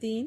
3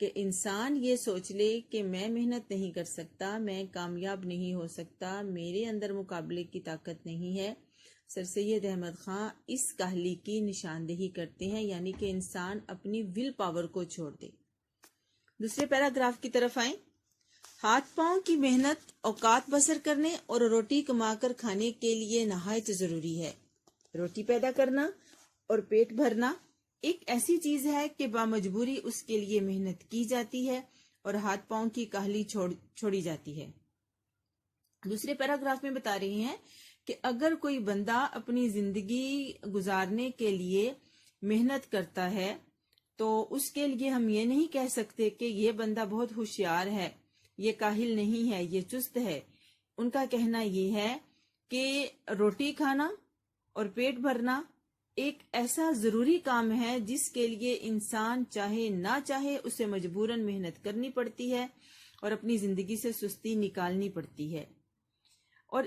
کہ انسان یہ سوچ لے کہ میں محنت نہیں کر سکتا، میں کامیاب نہیں ہو سکتا، میرے اندر مقابلے کی طاقت نہیں ہے، سر سید احمد خان اس کاہلی کی نشاندہی کرتے ہیں، یعنی کہ انسان اپنی ول پاور کو چھوڑ دے۔ دوسرے پیراگراف کی طرف آئیں۔ ہاتھ پاؤں کی محنت اوقات بسر کرنے اور روٹی کما کر کھانے کے لیے نہایت ضروری ہے۔ روٹی پیدا کرنا اور پیٹ بھرنا ایک ایسی چیز ہے کہ بامجبوری اس کے لیے محنت کی جاتی ہے اور ہاتھ پاؤں کی کاہلی چھوڑی جاتی ہے۔ دوسرے پیراگراف میں بتا رہی ہیں کہ اگر کوئی بندہ اپنی زندگی گزارنے کے لیے محنت کرتا ہے تو اس کے لیے ہم یہ نہیں کہہ سکتے کہ یہ بندہ بہت ہوشیار ہے، یہ کاہل نہیں ہے، یہ چست ہے۔ ان کا کہنا یہ ہے کہ روٹی کھانا اور پیٹ بھرنا ایک ایسا ضروری کام ہے جس کے لیے انسان چاہے نہ چاہے اسے مجبوراً محنت کرنی پڑتی ہے اور اپنی زندگی سے سستی نکالنی پڑتی ہے۔ اور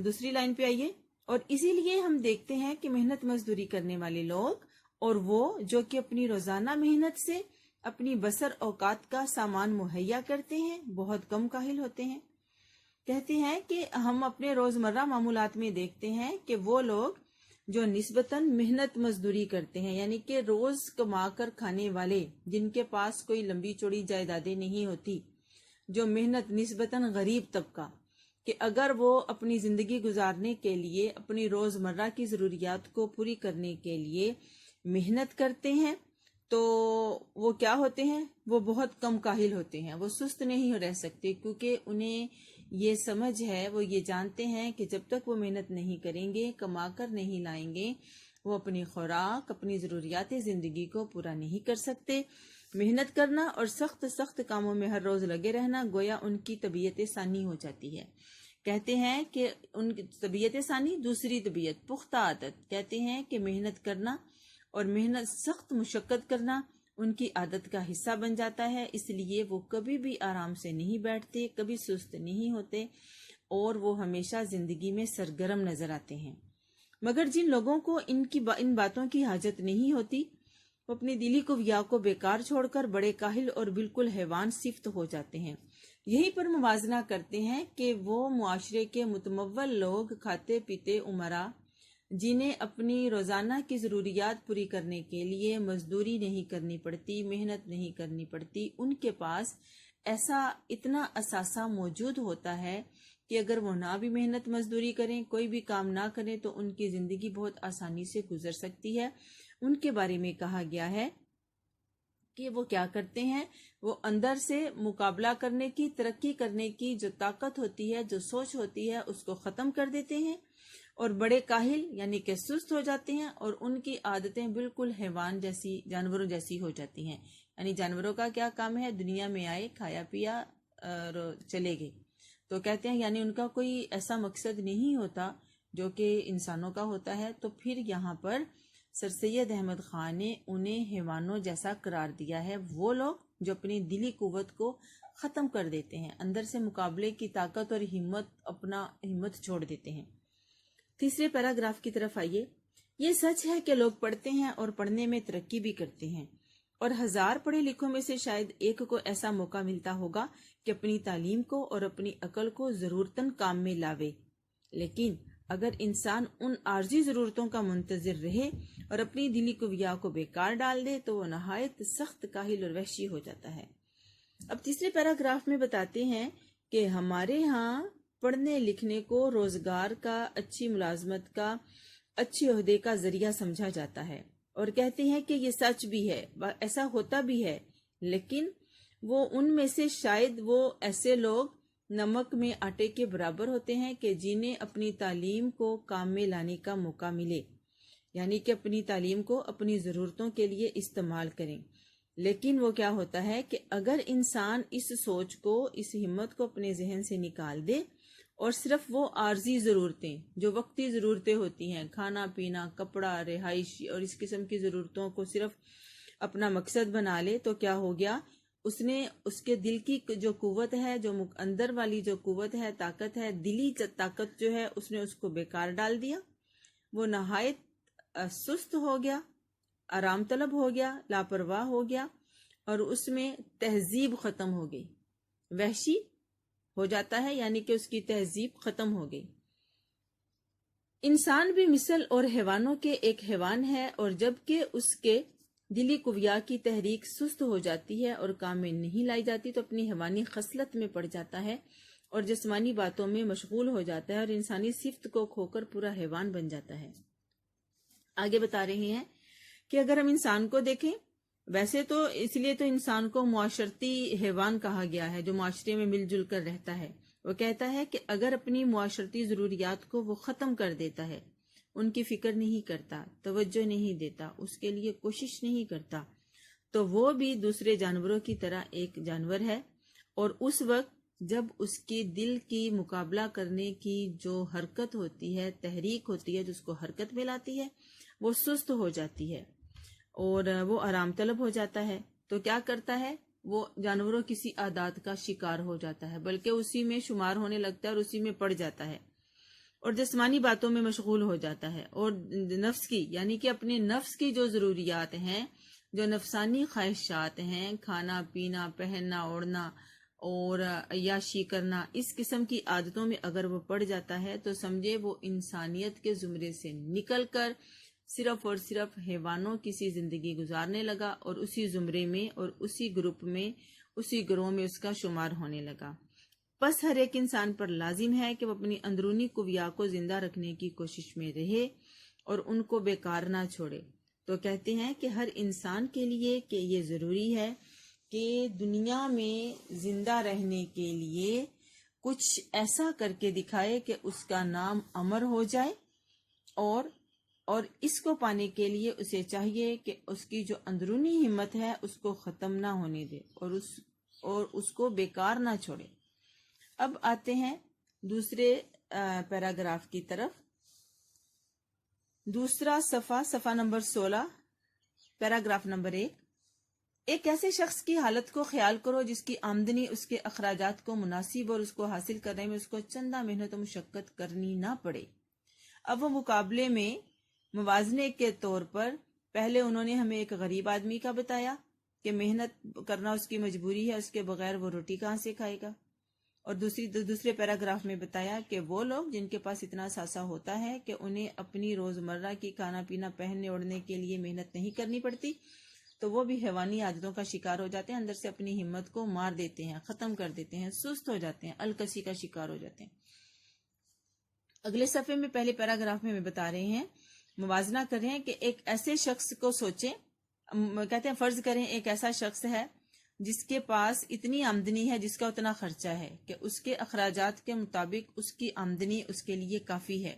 دوسری لائن پہ آئیے۔ اور اسی لیے ہم دیکھتے ہیں کہ محنت مزدوری کرنے والے لوگ اور وہ جو کہ اپنی روزانہ محنت سے اپنی بسر اوقات کا سامان مہیا کرتے ہیں بہت کم کاہل ہوتے ہیں۔ کہتے ہیں کہ ہم اپنے روزمرہ معمولات میں دیکھتے ہیں کہ وہ لوگ جو نسبتاً محنت مزدوری کرتے ہیں، یعنی کہ روز کما کر کھانے والے، جن کے پاس کوئی لمبی چوڑی جائیدادیں نہیں ہوتی، جو محنت نسبتاً غریب طبقہ، کہ اگر وہ اپنی زندگی گزارنے کے لیے اپنی روزمرہ کی ضروریات کو پوری کرنے کے لیے محنت کرتے ہیں تو وہ کیا ہوتے ہیں؟ وہ بہت کم کاہل ہوتے ہیں، وہ سست نہیں رہ سکتے، کیونکہ انہیں یہ سمجھ ہے، وہ یہ جانتے ہیں کہ جب تک وہ محنت نہیں کریں گے، کما کر نہیں لائیں گے، وہ اپنی خوراک، اپنی ضروریات زندگی کو پورا نہیں کر سکتے۔ محنت کرنا اور سخت کاموں میں ہر روز لگے رہنا گویا ان کی طبیعت ثانی ہو جاتی ہے۔ کہتے ہیں کہ ان کی طبیعت ثانی دوسری طبیعت، پختہ عادت، کہتے ہیں کہ محنت کرنا اور محنت سخت مشقت کرنا ان کی عادت کا حصہ بن جاتا ہے، اس لیے وہ کبھی بھی آرام سے نہیں بیٹھتے، کبھی سست نہیں ہوتے اور وہ ہمیشہ زندگی میں سرگرم نظر آتے ہیں۔ مگر جن لوگوں کو ان باتوں کی حاجت نہیں ہوتی، وہ اپنی دلی قویا کو بیکار چھوڑ کر بڑے کاہل اور بالکل حیوان صفت ہو جاتے ہیں۔ یہیں پر موازنہ کرتے ہیں کہ وہ معاشرے کے متمول لوگ، کھاتے پیتے امراء، جنہیں اپنی روزانہ کی ضروریات پوری کرنے کے لیے مزدوری نہیں کرنی پڑتی، محنت نہیں کرنی پڑتی، ان کے پاس ایسا اتنا اثاثہ موجود ہوتا ہے کہ اگر وہ نہ بھی محنت مزدوری کریں، کوئی بھی کام نہ کریں تو ان کی زندگی بہت آسانی سے گزر سکتی ہے۔ ان کے بارے میں کہا گیا ہے کہ وہ کیا کرتے ہیں، وہ اندر سے مقابلہ کرنے کی، ترقی کرنے کی جو طاقت ہوتی ہے، جو سوچ ہوتی ہے، اس کو ختم کر دیتے ہیں اور بڑے کاہل یعنی کہ سست ہو جاتے ہیں، اور ان کی عادتیں بالکل حیوان جیسی، جانوروں جیسی ہو جاتی ہیں۔ یعنی جانوروں کا کیا کام ہے؟ دنیا میں آئے، کھایا پیا اور چلے گئے۔ تو کہتے ہیں یعنی ان کا کوئی ایسا مقصد نہیں ہوتا جو کہ انسانوں کا ہوتا ہے۔ تو پھر یہاں پر سر سید احمد خان نے انہیں حیوانوں جیسا قرار دیا ہے، وہ لوگ جو اپنی دلی قوت کو ختم کر دیتے ہیں، اندر سے مقابلے کی طاقت اور ہمت چھوڑ دیتے ہیں۔ تیسرے پیراگراف کی طرف آئیے۔ یہ سچ ہے کہ لوگ پڑھتے ہیں اور پڑھنے میں ترقی بھی کرتے ہیں، اور 1000 پڑھے لکھوں میں سے شاید ایک کو ایسا موقع ملتا ہوگا کہ اپنی تعلیم کو اور اپنی عقل کو ضرورتاً کام میں لاوے۔ لیکن اگر انسان ان عارضی ضرورتوں کا منتظر رہے اور اپنی دلی قویا کو بیکار ڈال دے تو وہ نہایت سخت کاہل اور وحشی ہو جاتا ہے۔ اب تیسرے پیراگراف میں بتاتے ہیں کہ ہمارے ہاں پڑھنے لکھنے کو روزگار کا، اچھی ملازمت کا، اچھے عہدے کا ذریعہ سمجھا جاتا ہے، اور کہتے ہیں کہ یہ سچ بھی ہے، ایسا ہوتا بھی ہے، لیکن وہ ان میں سے شاید وہ ایسے لوگ نمک میں آٹے کے برابر ہوتے ہیں کہ جنہیں اپنی تعلیم کو کام میں لانے کا موقع ملے، یعنی کہ اپنی تعلیم کو اپنی ضرورتوں کے لیے استعمال کریں۔ لیکن وہ کیا ہوتا ہے کہ اگر انسان اس سوچ کو، اس ہمت کو اپنے ذہن سے نکال دے اور صرف وہ عارضی ضرورتیں جو وقتی ضرورتیں ہوتی ہیں، کھانا پینا، کپڑا، رہائش اور اس قسم کی ضرورتوں کو صرف اپنا مقصد بنا لے تو کیا ہو گیا؟ اس نے اس کے دل کی جو قوت ہے، جو اندر والی جو قوت ہے، طاقت ہے، دلی طاقت جو ہے، اس نے اس کو بیکار ڈال دیا۔ وہ نہایت سست ہو گیا، آرام طلب ہو گیا، لاپرواہ ہو گیا، اور اس میں تہذیب ختم ہو گئی، وحشی ہو جاتا ہے، یعنی کہ اس کی تہذیب ختم ہو گئی۔ انسان بھی مثل اور حیوانوں کے ایک حیوان ہے، اور جب کہ اس کے دلی قویا کی تحریک سست ہو جاتی ہے اور کام میں نہیں لائی جاتی تو اپنی حیوانی خصلت میں پڑ جاتا ہے اور جسمانی باتوں میں مشغول ہو جاتا ہے اور انسانی صفت کو کھو کر پورا حیوان بن جاتا ہے۔ آگے بتا رہے ہیں کہ اگر ہم انسان کو دیکھیں، ویسے تو اس لیے تو انسان کو معاشرتی حیوان کہا گیا ہے، جو معاشرے میں مل جل کر رہتا ہے۔ وہ کہتا ہے کہ اگر اپنی معاشرتی ضروریات کو وہ ختم کر دیتا ہے، ان کی فکر نہیں کرتا، توجہ نہیں دیتا، اس کے لیے کوشش نہیں کرتا، تو وہ بھی دوسرے جانوروں کی طرح ایک جانور ہے، اور اس وقت جب اس کی دل کی مقابلہ کرنے کی جو حرکت ہوتی ہے، تحریک ہوتی ہے، جو اس کو حرکت میں لاتی ہے، وہ سست ہو جاتی ہے اور وہ آرام طلب ہو جاتا ہے۔ تو کیا کرتا ہے؟ وہ جانوروں کسی عادات کا شکار ہو جاتا ہے، بلکہ اسی میں شمار ہونے لگتا ہے اور اسی میں پڑ جاتا ہے اور جسمانی باتوں میں مشغول ہو جاتا ہے، اور نفس کی، یعنی کہ اپنے نفس کی جو ضروریات ہیں، جو نفسانی خواہشات ہیں، کھانا پینا، پہننا اوڑھنا اور عیاشی کرنا، اس قسم کی عادتوں میں اگر وہ پڑ جاتا ہے تو سمجھے وہ انسانیت کے زمرے سے نکل کر صرف اور صرف حیوانوں کی سی زندگی گزارنے لگا، اور اسی زمرے میں اور اسی گروپ میں، اسی گروہ میں اس کا شمار ہونے لگا۔ بس ہر ایک انسان پر لازم ہے کہ وہ اپنی اندرونی قویا کو زندہ رکھنے کی کوشش میں رہے اور ان کو بیکار نہ چھوڑے۔ تو کہتے ہیں کہ ہر انسان کے لیے کہ یہ ضروری ہے کہ دنیا میں زندہ رہنے کے لیے کچھ ایسا کر کے دکھائے کہ اس کا نام امر ہو جائے، اور اس کو پانے کے لیے اسے چاہیے کہ اس کی جو اندرونی ہمت ہے اس کو ختم نہ ہونے دے اور اس کو بیکار نہ چھوڑے۔ اب آتے ہیں دوسرے پیراگراف کی طرف۔ دوسرا صفحہ نمبر 16، پیراگراف نمبر 1۔ ایک ایسے شخص کی حالت کو خیال کرو جس کی آمدنی اس کے اخراجات کو مناسب اور اس کو حاصل کرنے میں اس کو چندہ محنت و مشقت کرنی نہ پڑے۔ اب وہ مقابلے میں موازنے کے طور پر پہلے انہوں نے ہمیں ایک غریب آدمی کا بتایا کہ محنت کرنا اس کی مجبوری ہے، اس کے بغیر وہ روٹی کہاں سے کھائے گا، اور دوسرے پیراگراف میں بتایا کہ وہ لوگ جن کے پاس اتنا ساسا ہوتا ہے کہ انہیں اپنی روزمرہ کی کھانا پینا پہننے اوڑھنے کے لیے محنت نہیں کرنی پڑتی، تو وہ بھی حیوانی عادتوں کا شکار ہو جاتے ہیں، اندر سے اپنی ہمت کو مار دیتے ہیں، ختم کر دیتے ہیں، سست ہو جاتے ہیں، الکسی کا شکار ہو جاتے ہیں۔ اگلے صفحے میں پہلے پیراگراف میں بتا رہے ہیں، موازنہ کریں کہ ایک ایسے شخص کو سوچیں، کہتے ہیں فرض کریں ایک ایسا شخص ہے جس کے پاس اتنی آمدنی ہے، جس کا اتنا خرچہ ہے کہ اس کے اخراجات کے مطابق اس کی آمدنی اس کے لیے کافی ہے،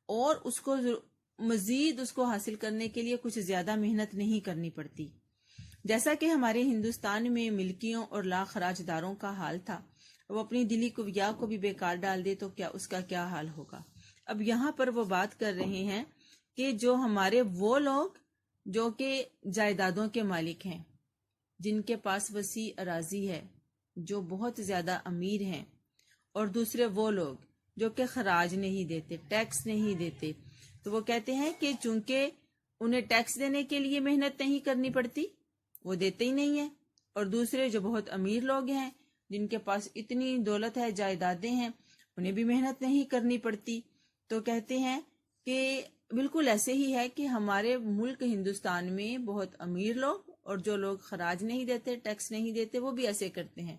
اور اس کو مزید اس کو حاصل کرنے کے لیے کچھ زیادہ محنت نہیں کرنی پڑتی۔ جیسا کہ ہمارے ہندوستان میں ملکیوں اور لا خراج داروں کا حال تھا، وہ اپنی دلی قویا کو بھی بیکار ڈال دے تو کیا اس کا کیا حال ہوگا۔ اب یہاں پر وہ بات کر رہے ہیں کہ جو ہمارے وہ لوگ جو کہ جائیدادوں کے مالک ہیں، جن کے پاس وسیع اراضی ہے، جو بہت زیادہ امیر ہیں، اور دوسرے وہ لوگ جو کہ خراج نہیں دیتے، ٹیکس نہیں دیتے، تو وہ کہتے ہیں کہ چونکہ انہیں ٹیکس دینے کے لیے محنت نہیں کرنی پڑتی، وہ دیتے ہی نہیں ہیں، اور دوسرے جو بہت امیر لوگ ہیں، جن کے پاس اتنی دولت ہے، جائیدادیں ہیں، انہیں بھی محنت نہیں کرنی پڑتی۔ تو کہتے ہیں کہ بالکل ایسے ہی ہے کہ ہمارے ملک ہندوستان میں بہت امیر لوگ اور جو لوگ خراج نہیں دیتے، ٹیکس نہیں دیتے، وہ بھی ایسے کرتے ہیں۔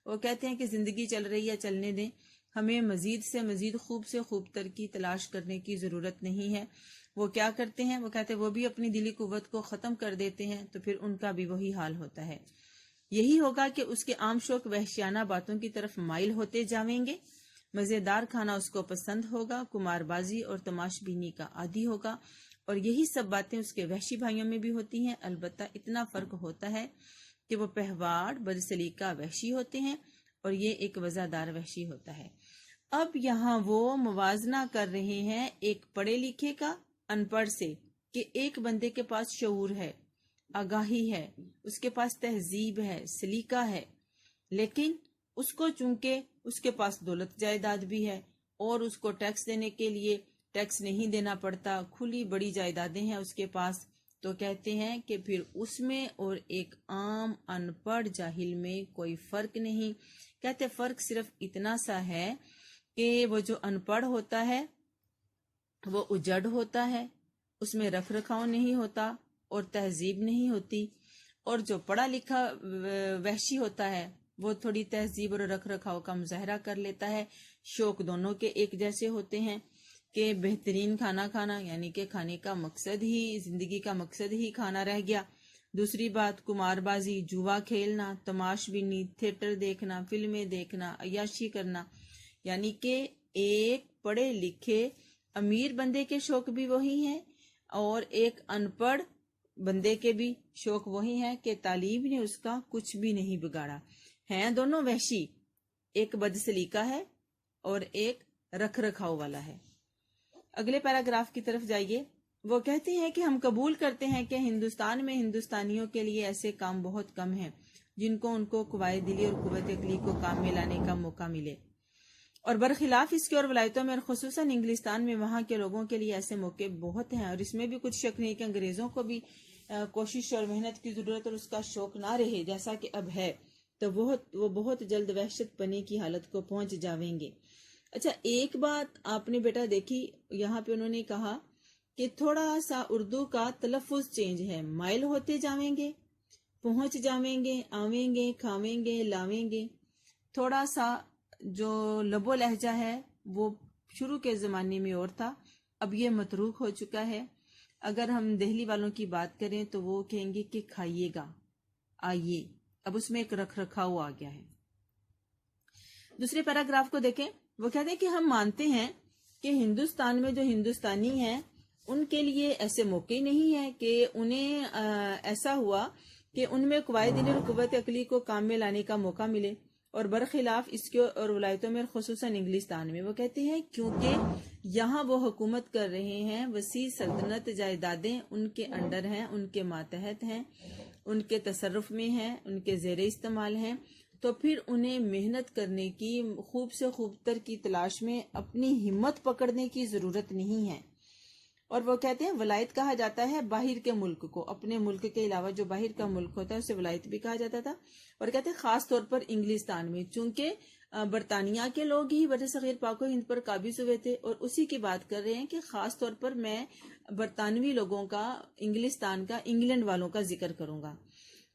وہ کہتے ہیں کہ زندگی چل رہی ہے، چلنے دیں، ہمیں مزید سے مزید خوب سے خوب تر کی تلاش کرنے کی ضرورت نہیں ہے۔ وہ کیا کرتے ہیں؟ وہ کہتے ہیں وہ بھی اپنی دلی قوت کو ختم کر دیتے ہیں، تو پھر ان کا بھی وہی حال ہوتا ہے۔ یہی ہوگا کہ اس کے عام شوق وحشیانہ باتوں کی طرف مائل ہوتے جاویں گے، مزیدار کھانا اس کو پسند ہوگا، کمار بازی اور تماش بینی کا عادی ہوگا، اور یہی سب باتیں اس کے وحشی بھائیوں میں بھی ہوتی ہیں۔ البتہ اتنا فرق ہوتا ہے کہ وہ پہواڑ بدسلیقہ وحشی ہوتے ہیں اور یہ ایک وزادار وحشی ہوتا ہے۔ اب یہاں وہ موازنہ کر رہے ہیں ایک پڑھے لکھے کا ان پڑھ سے، کہ ایک بندے کے پاس شعور ہے، آگاہی ہے، اس کے پاس تہذیب ہے، سلیقہ ہے، لیکن اس کو چونکہ اس کے پاس دولت جائیداد بھی ہے اور اس کو ٹیکس دینے کے لیے ٹیکس نہیں دینا پڑتا، کھلی بڑی جائیدادیں ہیں اس کے پاس، تو کہتے ہیں کہ پھر اس میں اور ایک عام ان پڑھ جاہل میں کوئی فرق نہیں. کہتے فرق صرف اتنا سا ہے کہ وہ جو ان پڑھ ہوتا ہے وہ اجڑ ہوتا ہے، اس میں رکھ رکھاؤ نہیں ہوتا اور تہذیب نہیں ہوتی، اور جو پڑھا لکھا وحشی ہوتا ہے وہ تھوڑی تہذیب اور رکھ رکھاؤ کا مظاہرہ کر لیتا ہے. شوق دونوں کے ایک جیسے ہوتے ہیں کہ بہترین کھانا کھانا، یعنی کہ کھانے کا مقصد ہی، زندگی کا مقصد ہی کھانا رہ گیا. دوسری بات قمار بازی، جوا کھیلنا، تماش بینی، تھیٹر دیکھنا، فلمیں دیکھنا، عیاشی کرنا، یعنی کہ ایک پڑھے لکھے امیر بندے کے شوق بھی وہی ہیں اور ایک ان پڑھ بندے کے بھی شوق وہی ہیں کہ تعلیم نے اس کا کچھ بھی نہیں بگاڑا. ہیں دونوں وحشی، ایک بدسلیقہ ہے اور ایک رکھ رکھاؤ والا ہے. اگلے پیراگراف کی طرف جائیے. وہ کہتے ہیں کہ ہم قبول کرتے ہیں کہ ہندوستان میں ہندوستانیوں کے لیے ایسے کام بہت کم ہیں جن کو ان کو قوائے دلی اور قوت عقلی کو کام میں لانے کا موقع ملے، اور برخلاف اس کے اور ولایتوں میں اور خصوصاً انگلستان میں وہاں کے لوگوں کے لیے ایسے موقع بہت ہیں. اور اس میں بھی کچھ شک نہیں کہ انگریزوں کو بھی کوشش اور محنت کی ضرورت اور اس کا شوق نہ رہے جیسا کہ اب ہے تو وہ بہت جلد وحشت پنے کی حالت کو پہنچ جاویں گے. اچھا ایک بات آپ نے بیٹا دیکھی، یہاں پہ انہوں نے کہا کہ تھوڑا سا اردو کا تلفظ چینج ہے. مائل ہوتے جاویں گے، پہنچ جاویں گے، آویں گے، کھاویں گے، لاویں گے. تھوڑا سا جو لب و لہجہ ہے وہ شروع کے زمانے میں اور تھا، اب یہ متروک ہو چکا ہے. اگر ہم دہلی والوں کی بات کریں تو وہ کہیں گے کہ کھائیے گا، آئیے. اب اس میں ایک رکھ رکھاؤ آ گیا ہے. دوسرے پیراگراف کو دیکھیں. وہ کہتے ہیں کہ ہم مانتے ہیں کہ ہندوستان میں جو ہندوستانی ہیں ان کے لیے ایسے موقع ہی نہیں ہے کہ انہیں ایسا ہوا کہ ان میں قوائے دلی اور قوت عقلی کو کام میں لانے کا موقع ملے، اور برخلاف اس کے اور ولایتوں میں خصوصاً انگلستان میں. وہ کہتے ہیں کیونکہ یہاں وہ حکومت کر رہے ہیں، وسیع سلطنت جائیدادیں ان کے انڈر ہیں، ان کے ماتحت ہیں، ان کے تصرف میں ہیں، ان کے زیر استعمال ہیں. تو پھر انہیں محنت کرنے کی، خوب سے خوب تر کی تلاش میں اپنی ہمت پکڑنے کی ضرورت نہیں ہے. اور وہ کہتے ہیں ولایت کہا جاتا ہے باہر کے ملک کو، اپنے ملک کے علاوہ جو باہر کا ملک ہوتا ہے اسے ولایت بھی کہا جاتا تھا. اور کہتے ہیں خاص طور پر انگلستان میں، چونکہ برطانیہ کے لوگ ہی بر صغیر پاک و ہند پر قابض ہوئے تھے، اور اسی کی بات کر رہے ہیں کہ خاص طور پر میں برطانوی لوگوں کا، انگلستان کا، انگلینڈ والوں کا ذکر کروں گا.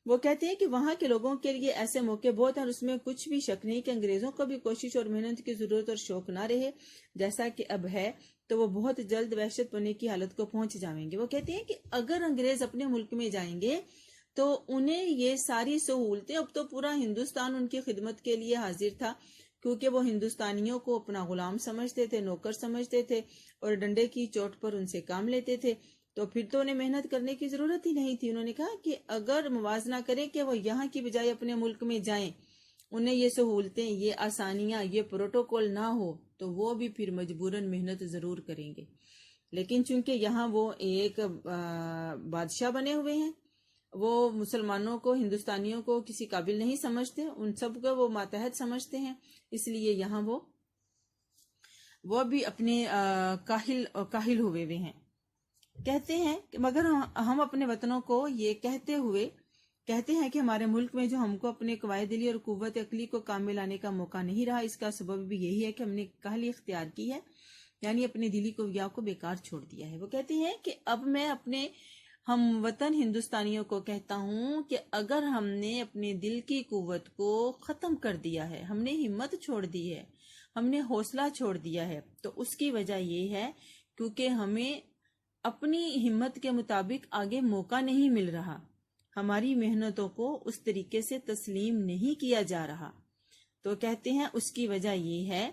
وہ کہتے ہیں کہ وہاں کے لوگوں کے لیے ایسے موقع بہت ہیں، اور اس میں کچھ بھی شک نہیں کہ انگریزوں کو بھی کوشش اور محنت کی ضرورت اور شوق نہ رہے جیسا کہ اب ہے تو وہ بہت جلد وحشت پنے کی حالت کو پہنچ جائیں گے. وہ کہتے ہیں کہ اگر انگریز اپنے ملک میں جائیں گے تو انہیں یہ ساری سہولتیں، اب تو پورا ہندوستان ان کی خدمت کے لیے حاضر تھا کیونکہ وہ ہندوستانیوں کو اپنا غلام سمجھتے تھے، نوکر سمجھتے تھے، اور ڈنڈے کی چوٹ پر ان سے کام لیتے تھے. تو پھر تو انہیں محنت کرنے کی ضرورت ہی نہیں تھی. انہوں نے کہا کہ اگر موازنہ کریں کہ وہ یہاں کی بجائے اپنے ملک میں جائیں، انہیں یہ سہولتیں، یہ آسانیاں، یہ پروٹوکول نہ ہو تو وہ بھی پھر مجبوراً محنت ضرور کریں گے. لیکن چونکہ یہاں وہ ایک بادشاہ بنے ہوئے ہیں، وہ مسلمانوں کو، ہندوستانیوں کو کسی قابل نہیں سمجھتے، ان سب کو وہ ماتحت سمجھتے ہیں، اس لیے یہاں وہ بھی اپنے کاہل ہوئے ہوئے ہیں. کہتے ہیں کہ مگر ہم اپنے وطنوں کو یہ کہتے ہوئے کہتے ہیں کہ ہمارے ملک میں جو ہم کو اپنے قوائے دلی اور قوت عقلی کو کام میں لانے کا موقع نہیں رہا، اس کا سبب بھی یہی ہے کہ ہم نے کاہلی اختیار کی ہے، یعنی اپنی دلی قویا کو بیکار چھوڑ دیا ہے. وہ کہتے ہیں کہ اب میں اپنے ہم وطن ہندوستانیوں کو کہتا ہوں کہ اگر ہم نے اپنے دل کی قوت کو ختم کر دیا ہے، ہم نے ہمت چھوڑ دی ہے، ہم نے حوصلہ چھوڑ دیا ہے، تو اس کی وجہ یہ ہے کیونکہ ہمیں اپنی ہمت کے مطابق آگے موقع نہیں مل رہا، ہماری محنتوں کو اس طریقے سے تسلیم نہیں کیا جا رہا. تو کہتے ہیں اس کی وجہ یہ ہے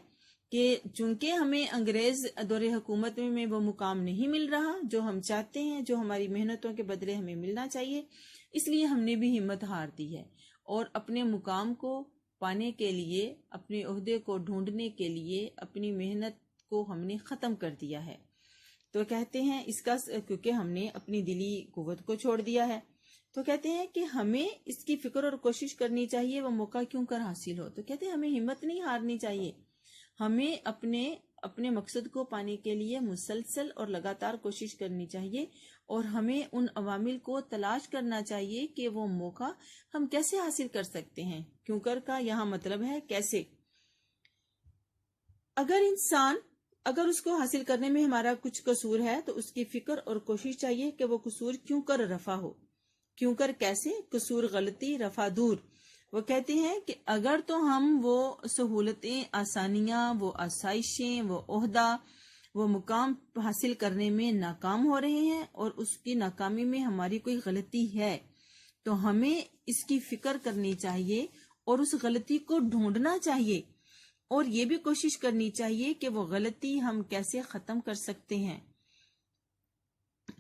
کہ چونکہ ہمیں انگریز دور حکومت میں وہ مقام نہیں مل رہا جو ہم چاہتے ہیں، جو ہماری محنتوں کے بدلے ہمیں ملنا چاہیے، اس لیے ہم نے بھی ہمت ہار دی ہے اور اپنے مقام کو پانے کے لیے، اپنے عہدے کو ڈھونڈنے کے لیے اپنی محنت کو ہم نے ختم کر دیا ہے. تو کہتے ہیں اس کا کیونکہ ہم نے اپنی دلی قوت کو چھوڑ دیا ہے، تو کہتے ہیں کہ ہمیں اس کی فکر اور کوشش کرنی چاہیے، وہ موقع کیوں کر حاصل ہو. تو کہتے ہیں ہمیں ہمت نہیں ہارنی چاہیے، ہمیں اپنے اپنے مقصد کو پانے کے لیے مسلسل اور لگاتار کوشش کرنی چاہیے، اور ہمیں ان عوامل کو تلاش کرنا چاہیے کہ وہ موقع ہم کیسے حاصل کر سکتے ہیں۔ کیوں کر کا یہاں مطلب ہے کیسے۔ اگر اس کو حاصل کرنے میں ہمارا کچھ قصور ہے تو اس کی فکر اور کوشش چاہیے کہ وہ قصور کیوں کر رفع ہو۔ کیوں کر کیسے؟ قصور غلطی، رفع دور۔ وہ کہتے ہیں کہ اگر تو ہم وہ سہولتیں، آسانیاں، وہ آسائشیں، وہ عہدہ، وہ مقام حاصل کرنے میں ناکام ہو رہے ہیں اور اس کی ناکامی میں ہماری کوئی غلطی ہے، تو ہمیں اس کی فکر کرنی چاہیے اور اس غلطی کو ڈھونڈنا چاہیے، اور یہ بھی کوشش کرنی چاہیے کہ وہ غلطی ہم کیسے ختم کر سکتے ہیں۔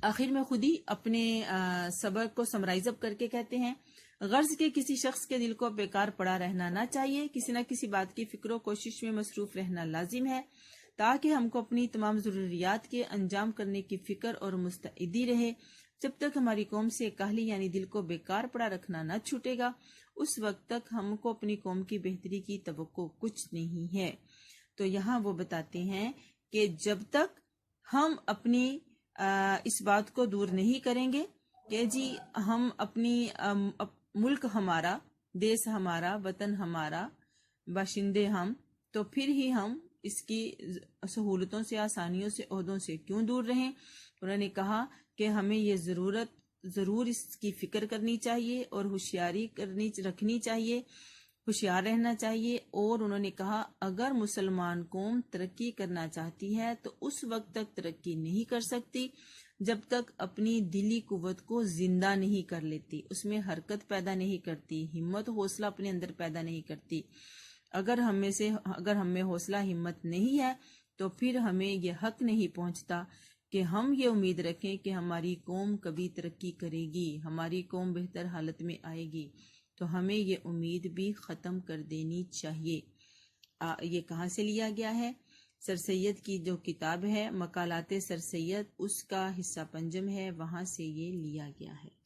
آخر میں خود ہی اپنے سبق کو سمرائز اپ کر کے کہتے ہیں، غرض کے کسی شخص کے دل کو بیکار پڑا رہنا نہ چاہیے، کسی نہ کسی بات کی فکر و کوشش میں مصروف رہنا لازم ہے، تاکہ ہم کو اپنی تمام ضروریات کے انجام کرنے کی فکر اور مستعدی رہے۔ جب تک ہماری قوم سے کاہلی یعنی دل کو بیکار پڑا رکھنا نہ چھوٹے گا، اس وقت تک ہم کو اپنی قوم کی بہتری کی توقع کچھ نہیں ہے۔ تو یہاں وہ بتاتے ہیں کہ جب تک ہم اپنی اس بات کو دور نہیں کریں گے کہ جی ہم اپنی ملک ہمارا، دیس ہمارا، وطن ہمارا، باشندے ہم، تو پھر ہی ہم اس کی سہولتوں سے، آسانیوں سے، عہدوں سے کیوں دور رہیں۔ انہوں نے کہا کہ ہمیں یہ ضرور اس کی فکر کرنی چاہیے اور ہوشیاری رکھنی چاہیے، ہوشیار رہنا چاہیے۔ اور انہوں نے کہا اگر مسلمان قوم ترقی کرنا چاہتی ہے تو اس وقت تک ترقی نہیں کر سکتی جب تک اپنی دلی قوت کو زندہ نہیں کر لیتی، اس میں حرکت پیدا نہیں کرتی، ہمت حوصلہ اپنے اندر پیدا نہیں کرتی۔ اگر ہم میں حوصلہ ہمت نہیں ہے تو پھر ہمیں یہ حق نہیں پہنچتا کہ ہم یہ امید رکھیں کہ ہماری قوم کبھی ترقی کرے گی، ہماری قوم بہتر حالت میں آئے گی، تو ہمیں یہ امید بھی ختم کر دینی چاہیے۔ یہ کہاں سے لیا گیا ہے؟ سر سید کی جو کتاب ہے مقالات سر سید، اس کا حصہ پنجم ہے، وہاں سے یہ لیا گیا ہے۔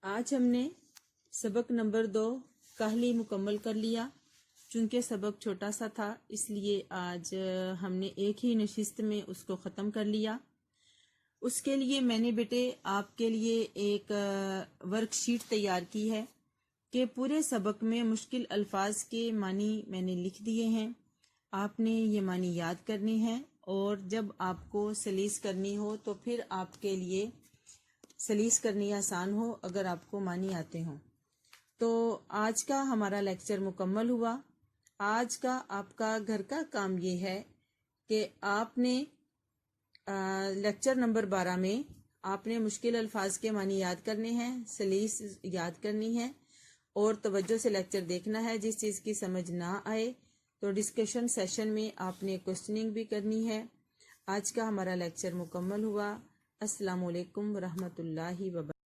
آج ہم نے سبق نمبر 2 کاہلی مکمل کر لیا۔ چونکہ سبق چھوٹا سا تھا اس لیے آج ہم نے ایک ہی نشست میں اس کو ختم کر لیا۔ اس کے لیے میں نے بیٹے آپ کے لیے ایک ورک شیٹ تیار کی ہے کہ پورے سبق میں مشکل الفاظ کے معنی میں نے لکھ دیے ہیں، آپ نے یہ معنی یاد کرنی ہے، اور جب آپ کو سلیس کرنی ہو تو پھر آپ کے لیے سلیس کرنی آسان ہو اگر آپ کو معنی آتے ہوں۔ تو آج کا ہمارا لیکچر مکمل ہوا۔ آج کا آپ کا گھر کا کام یہ ہے کہ آپ نے لیکچر نمبر 12 میں آپ نے مشکل الفاظ کے معنی یاد کرنے ہیں، سلیس یاد کرنی ہے، اور توجہ سے لیکچر دیکھنا ہے۔ جس چیز کی سمجھ نہ آئے تو ڈسکشن سیشن میں آپ نے کوسچننگ بھی کرنی ہے۔ آج کا ہمارا لیکچر مکمل ہوا۔ السلام علیکم ورحمۃ اللہ وبرکاتہ۔